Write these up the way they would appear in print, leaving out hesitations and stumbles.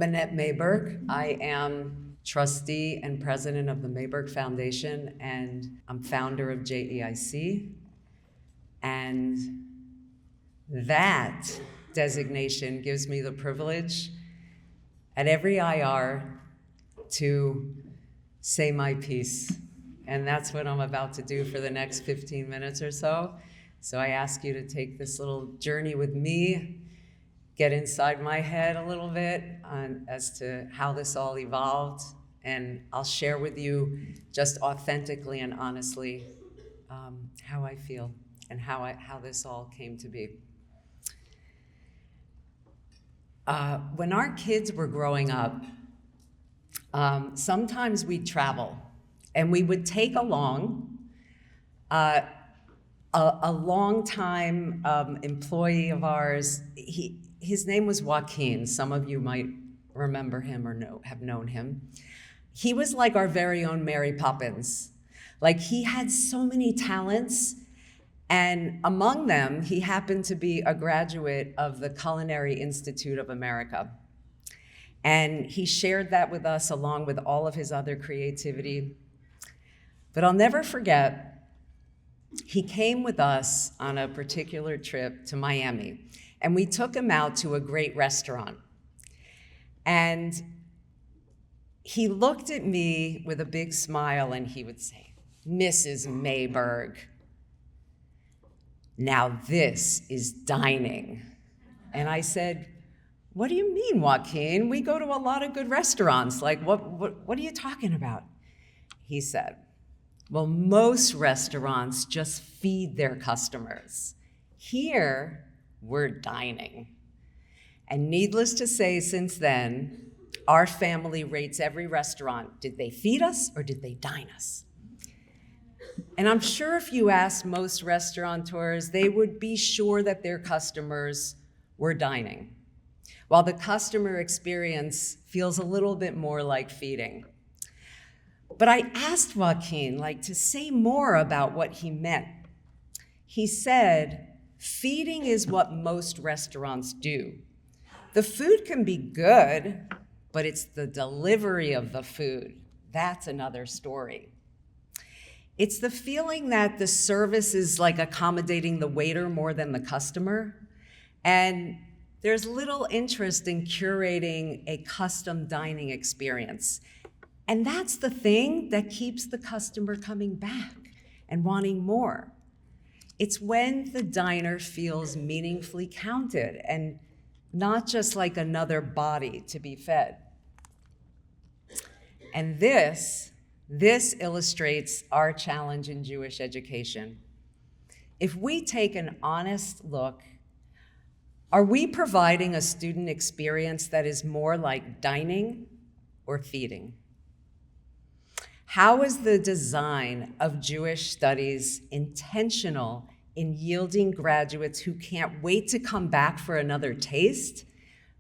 Manette Mayberg. I am trustee and president of the Mayberg Foundation, and I'm founder of JEIC. And that designation gives me the privilege at every IR to say my piece. And that's what I'm about to do for the next 15 minutes or so. So I ask you to take this little journey with me, get inside my head a little bit as to how this all evolved. And I'll share with you just authentically and honestly how I feel and how this all came to be. When our kids were growing up, sometimes we'd travel, and we would take along a longtime employee of ours. His name was Joaquin. Some of you might remember him or have known him. He was like our very own Mary Poppins. Like, he had so many talents, and among them, he happened to be a graduate of the Culinary Institute of America. And he shared that with us along with all of his other creativity. But I'll never forget, he came with us on a particular trip to Miami, and we took him out to a great restaurant. And he looked at me with a big smile and he would say, "Mrs. Mayberg, now this is dining." And I said, "What do you mean, Joaquin? We go to a lot of good restaurants. Like, what are you talking about?" He said, "Well, most restaurants just feed their customers. Here, we're dining." And needless to say, since then, our family rates every restaurant. Did they feed us or did they dine us? And I'm sure if you asked most restaurateurs, they would be sure that their customers were dining, while the customer experience feels a little bit more like feeding. But I asked Joaquin, to say more about what he meant. He said, "Feeding is what most restaurants do. The food can be good, but it's the delivery of the food. That's another story. It's the feeling that the service is like accommodating the waiter more than the customer. And there's little interest in curating a custom dining experience. And that's the thing that keeps the customer coming back and wanting more. It's when the diner feels meaningfully counted and not just like another body to be fed. And this illustrates our challenge in Jewish education. If we take an honest look, are we providing a student experience that is more like dining or feeding? How is the design of Jewish studies intentional in yielding graduates who can't wait to come back for another taste,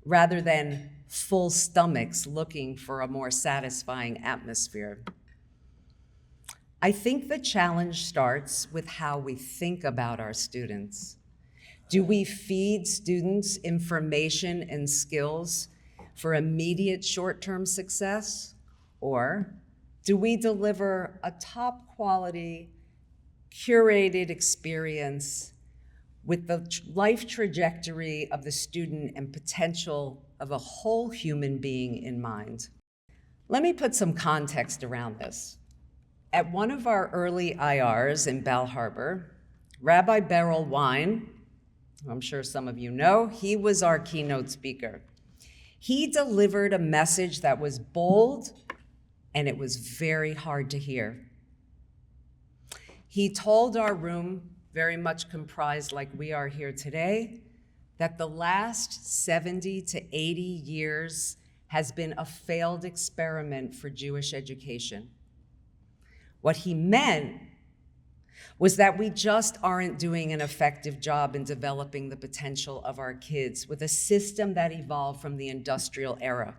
rather than full stomachs looking for a more satisfying atmosphere? I think the challenge starts with how we think about our students. Do we feed students information and skills for immediate short-term success? Or do we deliver a top quality, curated experience with the life trajectory of the student and potential of a whole human being in mind? Let me put some context around this. At one of our early IRs in Bal Harbour, Rabbi Beryl Wine, who I'm sure some of you know, he was our keynote speaker. He delivered a message that was bold and it was very hard to hear. He told our room, very much comprised like we are here today, that the last 70 to 80 years has been a failed experiment for Jewish education. What he meant was that we just aren't doing an effective job in developing the potential of our kids with a system that evolved from the industrial era.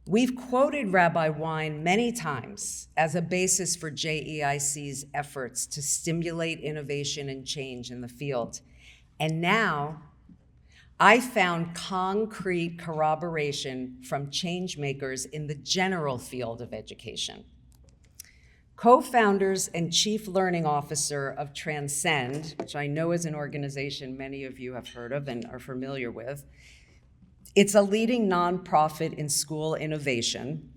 We've quoted Rabbi Wine many times as a basis for JEIC's efforts to stimulate innovation and change in the field. And now, I found concrete corroboration from change makers in the general field of education. Co-founders and chief learning officer of Transcend, which I know is an organization many of you have heard of and are familiar with. It's a leading nonprofit in school innovation.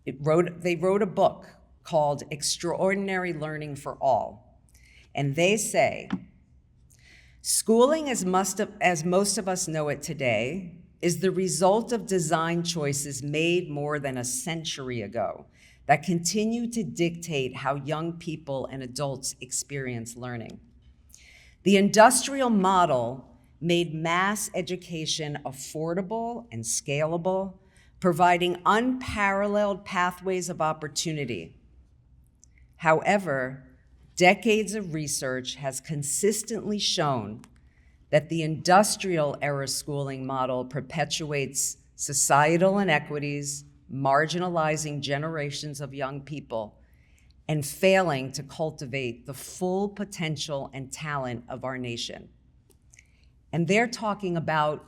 They wrote a book called Extraordinary Learning for All. And they say, schooling, as most of us know it today, is the result of design choices made more than a century ago that continue to dictate how young people and adults experience learning. The industrial model made mass education affordable and scalable, providing unparalleled pathways of opportunity. However, decades of research has consistently shown that the industrial era schooling model perpetuates societal inequities, marginalizing generations of young people, and failing to cultivate the full potential and talent of our nation. And they're talking about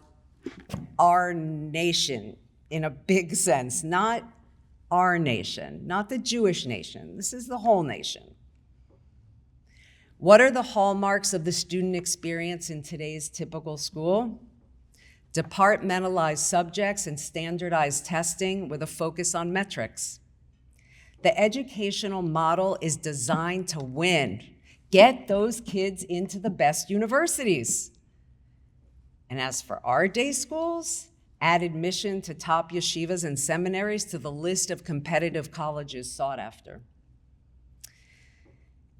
our nation in a big sense, not our nation, not the Jewish nation. This is the whole nation. What are the hallmarks of the student experience in today's typical school? Departmentalized subjects and standardized testing with a focus on metrics. The educational model is designed to win. Get those kids into the best universities. And as for our day schools, add admission to top yeshivas and seminaries to the list of competitive colleges sought after.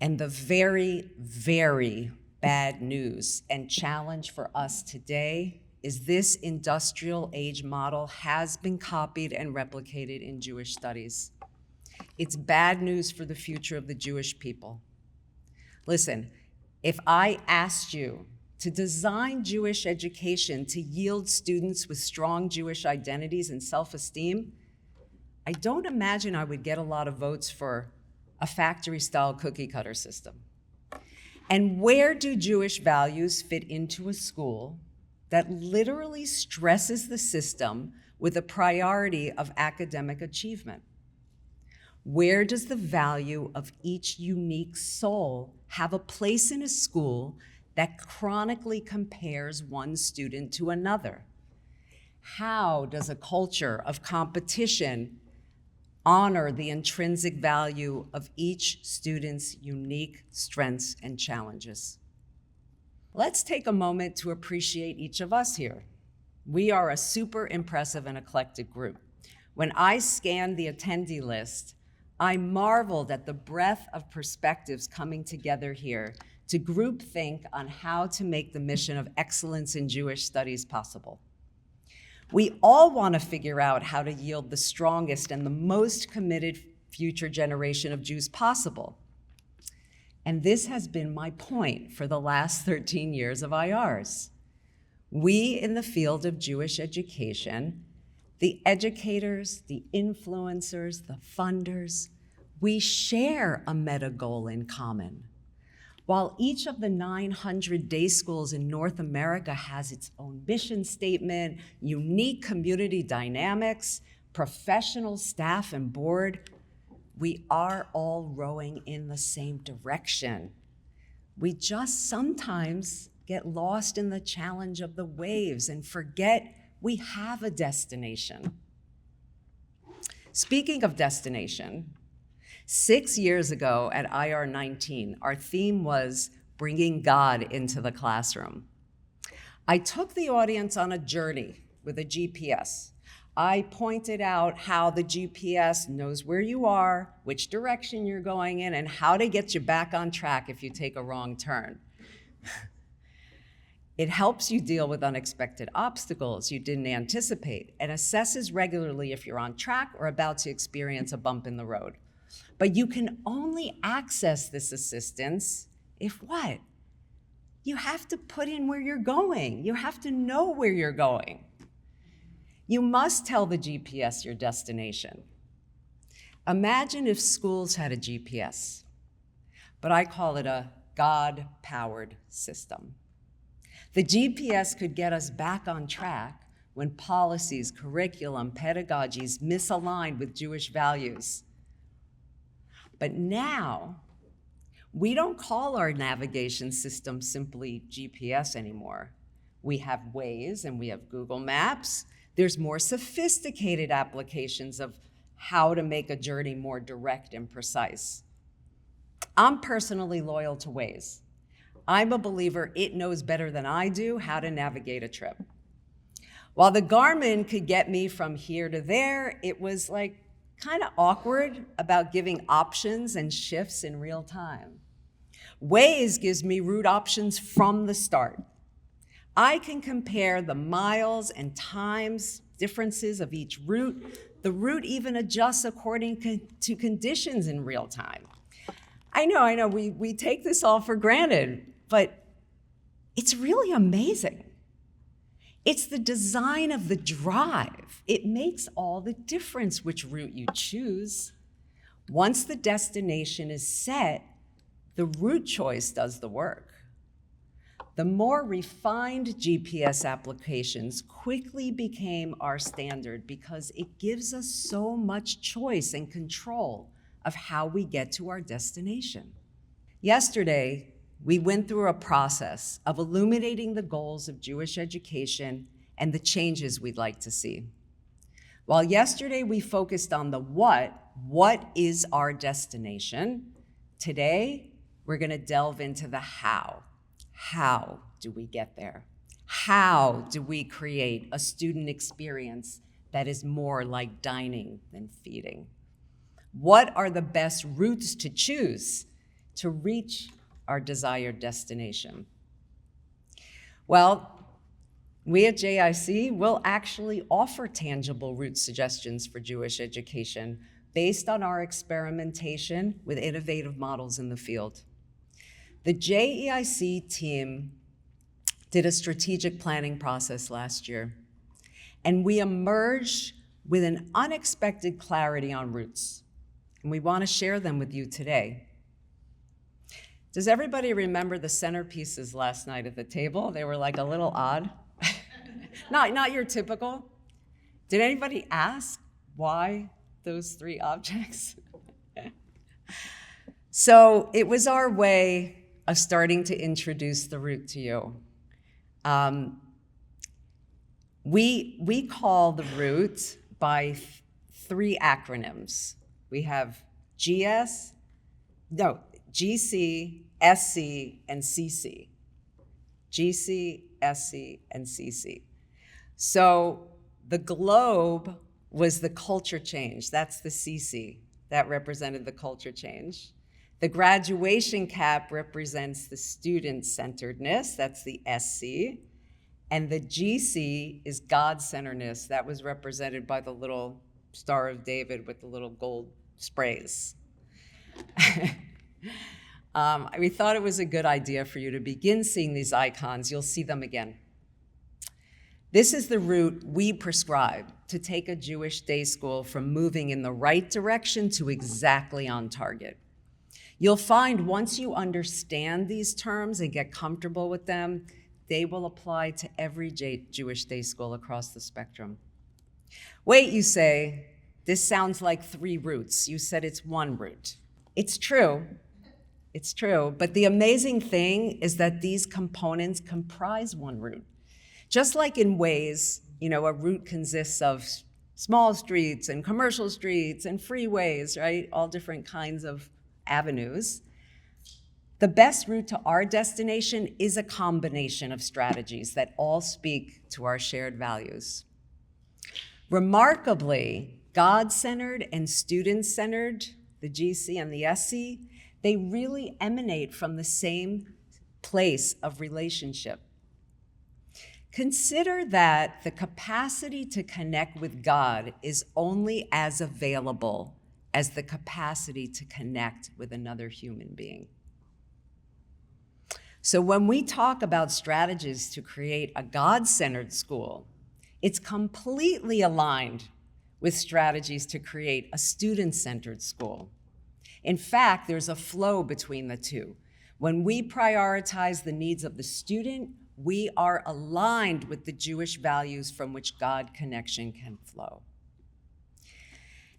And the very, very bad news and challenge for us today is this industrial age model has been copied and replicated in Jewish studies. It's bad news for the future of the Jewish people. Listen, if I asked you to design Jewish education to yield students with strong Jewish identities and self-esteem, I don't imagine I would get a lot of votes for a factory-style cookie-cutter system. And where do Jewish values fit into a school that literally stresses the system with a priority of academic achievement? Where does the value of each unique soul have a place in a school that chronically compares one student to another? How does a culture of competition honor the intrinsic value of each student's unique strengths and challenges? Let's take a moment to appreciate each of us here. We are a super impressive and eclectic group. When I scanned the attendee list, I marveled at the breadth of perspectives coming together here to group think on how to make the mission of excellence in Jewish studies possible. We all want to figure out how to yield the strongest and the most committed future generation of Jews possible. And this has been my point for the last 13 years of IRs. We in the field of Jewish education, the educators, the influencers, the funders, we share a meta goal in common. While each of the 900 day schools in North America has its own mission statement, unique community dynamics, professional staff and board, we are all rowing in the same direction. We just sometimes get lost in the challenge of the waves and forget we have a destination. Speaking of destination, 6 years ago at IR 19, our theme was bringing God into the classroom. I took the audience on a journey with a GPS. I pointed out how the GPS knows where you are, which direction you're going in, and how to get you back on track if you take a wrong turn. It helps you deal with unexpected obstacles you didn't anticipate and assesses regularly if you're on track or about to experience a bump in the road. But you can only access this assistance if what? You have to put in where you're going. You have to know where you're going. You must tell the GPS your destination. Imagine if schools had a GPS, but I call it a God-powered system. The GPS could get us back on track when policies, curriculum, pedagogies misaligned with Jewish values. But now, we don't call our navigation system simply GPS anymore. We have Waze and we have Google Maps. There's more sophisticated applications of how to make a journey more direct and precise. I'm personally loyal to Waze. I'm a believer it knows better than I do how to navigate a trip. While the Garmin could get me from here to there, it was like kind of awkward about giving options and shifts in real time. Waze gives me route options from the start. I can compare the miles and times differences of each route. The route even adjusts according to conditions in real time. I know, we take this all for granted, but it's really amazing. It's the design of the drive. It makes all the difference which route you choose. Once the destination is set, the route choice does the work. The more refined GPS applications quickly became our standard because it gives us so much choice and control of how we get to our destination. Yesterday, we went through a process of illuminating the goals of Jewish education and the changes we'd like to see. While yesterday we focused on the what is our destination, today we're going to delve into the how. How do we get there? How do we create a student experience that is more like dining than feeding? What are the best routes to choose to reach our desired destination? Well, we at JIC will actually offer tangible route suggestions for Jewish education based on our experimentation with innovative models in the field. The JEIC team did a strategic planning process last year, and we emerged with an unexpected clarity on routes, and we want to share them with you today. Does everybody remember the centerpieces last night at the table? They were like a little odd. Not your typical. Did anybody ask why those three objects? So it was our way of starting to introduce the route to you. We call the route by three acronyms. We have GC, SC, and CC. GC, SC, and CC. So the globe was the culture change. That's the CC. That represented the culture change. The graduation cap represents the student-centeredness. That's the SC. And the GC is God-centeredness. That was represented by the little Star of David with the little gold sprays. We thought it was a good idea for you to begin seeing these icons. You'll see them again. This is the route we prescribe to take a Jewish day school from moving in the right direction to exactly on target. You'll find once you understand these terms and get comfortable with them, they will apply to every Jewish day school across the spectrum. Wait, you say, this sounds like three routes. You said it's one route. It's true, but the amazing thing is that these components comprise one route. Just like in Waze, a route consists of small streets and commercial streets and freeways, right? All different kinds of avenues. The best route to our destination is a combination of strategies that all speak to our shared values. Remarkably, God-centered and student-centered, the GC and the SC, they really emanate from the same place of relationship. Consider that the capacity to connect with God is only as available as the capacity to connect with another human being. So when we talk about strategies to create a God-centered school, it's completely aligned with strategies to create a student-centered school. In fact, there's a flow between the two. When we prioritize the needs of the student, We are aligned with the Jewish values from which God connection can flow.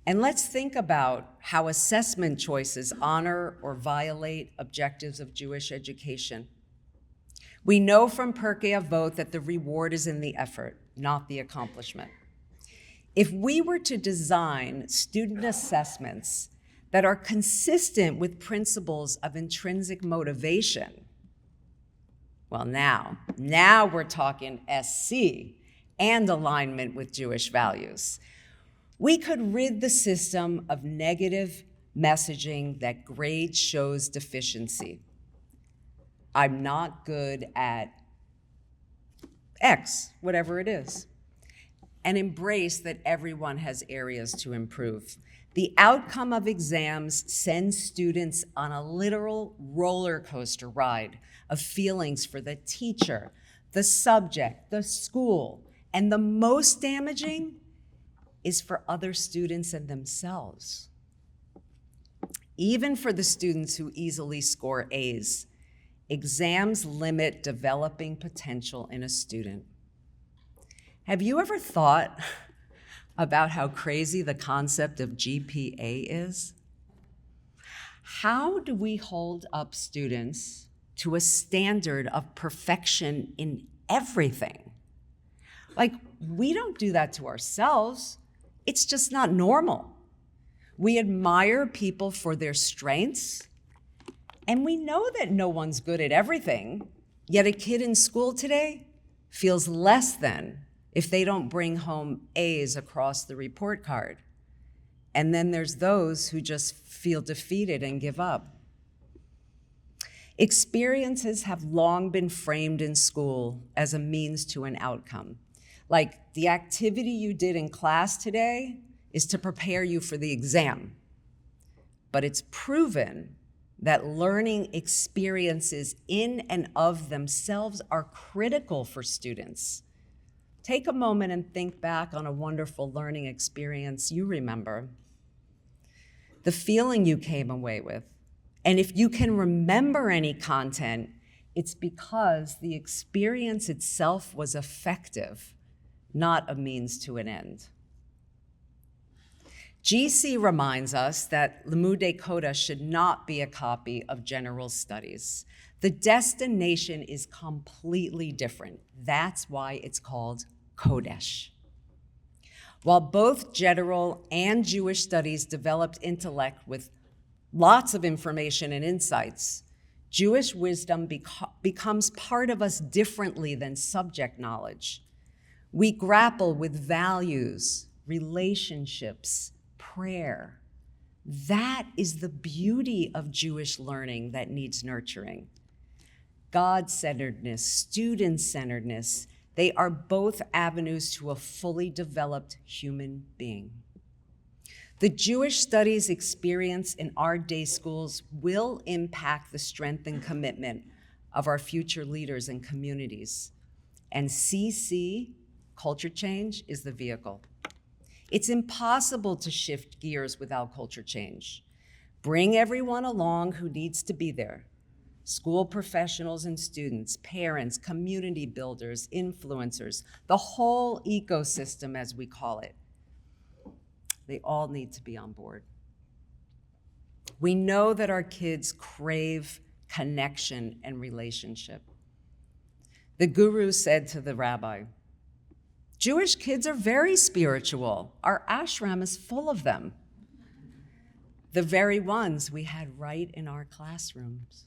And let's think about how assessment choices honor or violate objectives of Jewish education. We know from Pirkei Avot that the reward is in the effort, not the accomplishment. If we were to design student assessments that are consistent with principles of intrinsic motivation, well, now we're talking SC and alignment with Jewish values. We could rid the system of negative messaging that grade shows deficiency. I'm not good at X, whatever it is, and embrace that everyone has areas to improve. The outcome of exams sends students on a literal roller coaster ride of feelings for the teacher, the subject, the school, and the most damaging is for other students and themselves. Even for the students who easily score A's, exams limit developing potential in a student. Have you ever thought about how crazy the concept of GPA is? How do we hold up students to a standard of perfection in everything? Like, we don't do that to ourselves. It's just not normal. We admire people for their strengths, and we know that no one's good at everything, yet a kid in school today feels less than if they don't bring home A's across the report card. And then there's those who just feel defeated and give up. Experiences have long been framed in school as a means to an outcome. Like, the activity you did in class today is to prepare you for the exam. But it's proven that learning experiences in and of themselves are critical for students. Take a moment and think back on a wonderful learning experience you remember, the feeling you came away with. And if you can remember any content, it's because the experience itself was effective, not a means to an end. GC reminds us that Limudei Kodesh should not be a copy of general studies. The destination is completely different. That's why it's called Kodesh. While both general and Jewish studies developed intellect with lots of information and insights, Jewish wisdom becomes part of us differently than subject knowledge. We grapple with values, relationships, prayer. That is the beauty of Jewish learning that needs nurturing. God-centeredness, student-centeredness, they are both avenues to a fully developed human being. The Jewish studies experience in our day schools will impact the strength and commitment of our future leaders and communities. And CC, culture change, is the vehicle. It's impossible to shift gears without culture change. Bring everyone along who needs to be there. School professionals and students, parents, community builders, influencers, the whole ecosystem, as we call it. They all need to be on board. We know that our kids crave connection and relationship. The guru said to the rabbi, Jewish kids are very spiritual. Our ashram is full of them. The very ones we had right in our classrooms.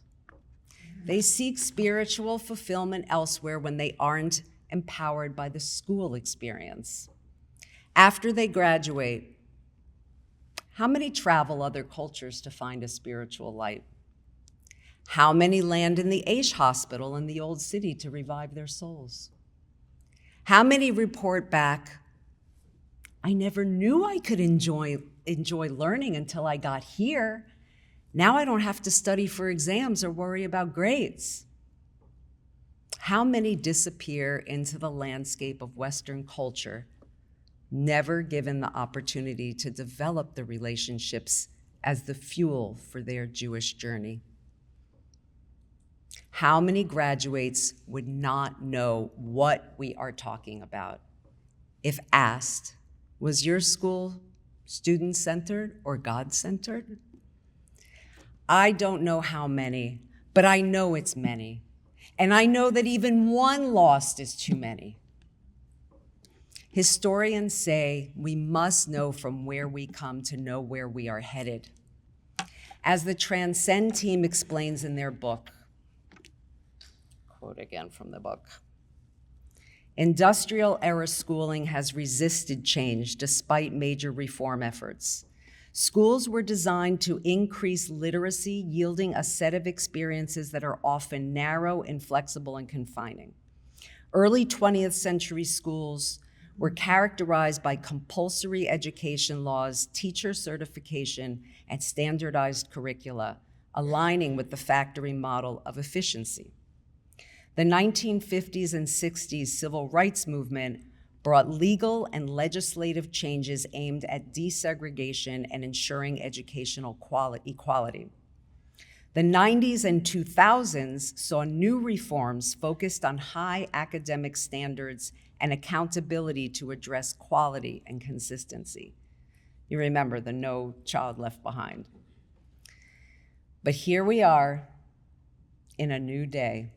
They seek spiritual fulfillment elsewhere when they aren't empowered by the school experience. After they graduate, how many travel other cultures to find a spiritual light? How many land in the Aish Hospital in the Old City to revive their souls? How many report back, I never knew I could enjoy learning until I got here. Now I don't have to study for exams or worry about grades. How many disappear into the landscape of Western culture, never given the opportunity to develop the relationships as the fuel for their Jewish journey? How many graduates would not know what we are talking about? If asked, was your school student-centered or God-centered? I don't know how many, but I know it's many. And I know that even one lost is too many. Historians say we must know from where we come to know where we are headed. As the Transcend team explains in their book, quote again from the book, industrial era schooling has resisted change despite major reform efforts. Schools were designed to increase literacy, yielding a set of experiences that are often narrow, inflexible, and confining. Early 20th century schools were characterized by compulsory education laws, teacher certification, and standardized curricula, aligning with the factory model of efficiency. The 1950s and 60s civil rights movement brought legal and legislative changes aimed at desegregation and ensuring educational equality. The 90s and 2000s saw new reforms focused on high academic standards and accountability to address quality and consistency. You remember the No Child Left Behind. But here we are in a new day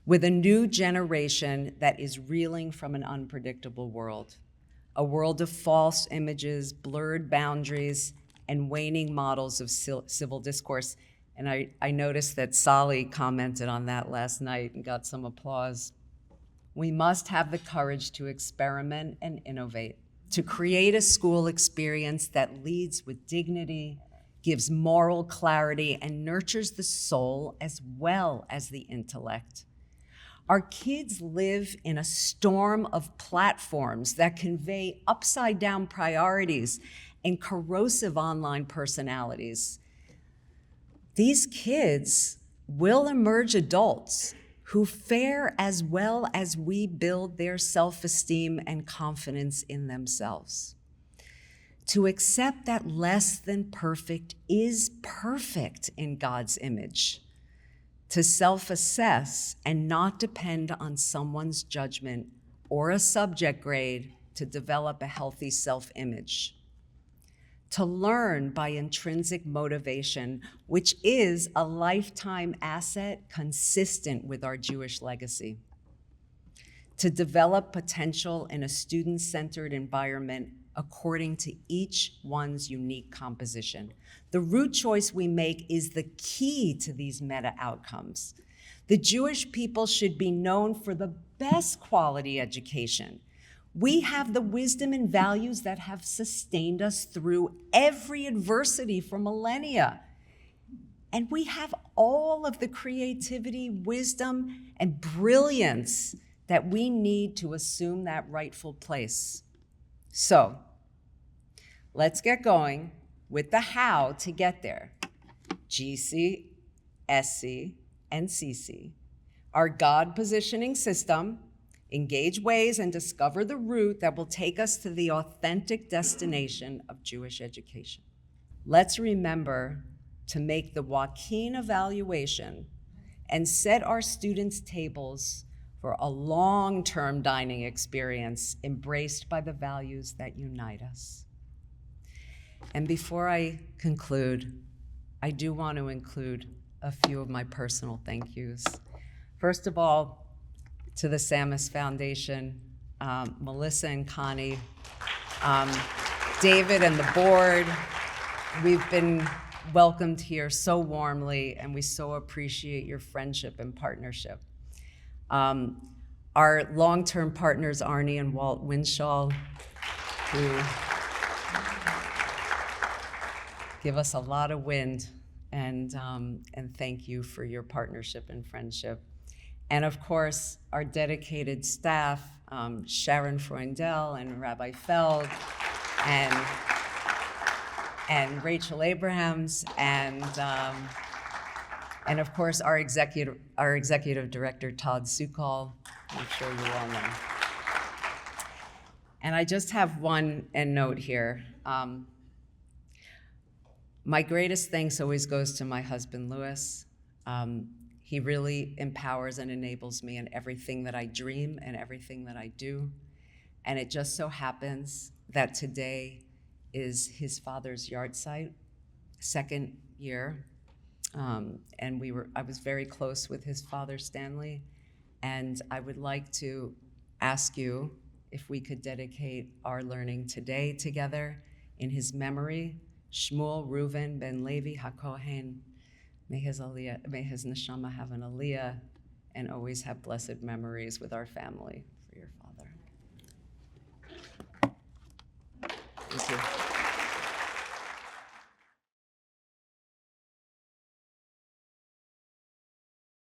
with a new generation that is reeling from an unpredictable world, a world of false images, blurred boundaries, and waning models of civil discourse. And I noticed that Sally commented on that last night and got some applause. We must have the courage to experiment and innovate, to create a school experience that leads with dignity, gives moral clarity, and nurtures the soul as well as the intellect. Our kids live in a storm of platforms that convey upside-down priorities and corrosive online personalities. These kids will emerge adults who fare as well as we build their self-esteem and confidence in themselves. To accept that less than perfect is perfect in God's image. To self-assess and not depend on someone's judgment or a subject grade to develop a healthy self-image. To learn by intrinsic motivation, which is a lifetime asset consistent with our Jewish legacy. To develop potential in a student-centered environment according to each one's unique composition. The root choice we make is the key to these meta outcomes. The Jewish people should be known for the best quality education. We have the wisdom and values that have sustained us through every adversity for millennia. And we have all of the creativity, wisdom, and brilliance that we need to assume that rightful place. So, let's get going with the how to get there. GC, SC, and CC, our God positioning system, engage ways and discover the route that will take us to the authentic destination of Jewish education. Let's remember to make the Joaquin evaluation and set our students' tables for a long-term dining experience embraced by the values that unite us. And before I conclude, I do want to include a few of my personal thank yous. First of all, to the Samus Foundation, Melissa and Connie, David and the board. We've been welcomed here so warmly, and we so appreciate your friendship and partnership. Our long-term partners, Arnie and Walt Winshall, who give us a lot of wind, and thank you for your partnership and friendship. And of course, our dedicated staff, Sharon Freundel and Rabbi Feld, and Rachel Abrahams, and of course our executive director, Todd Sukol. I'm sure you all know. And I just have one endnote here. My greatest thanks always goes to my husband, Louis. He really empowers and enables me in everything that I dream and everything that I do. And it just so happens that today is his father's yard site, second year. And I was very close with his father, Stanley. And I would like to ask you if we could dedicate our learning today together in his memory. Shmuel Reuven ben Levi HaKohen, may his neshama have an aliyah and always have blessed memories with our family.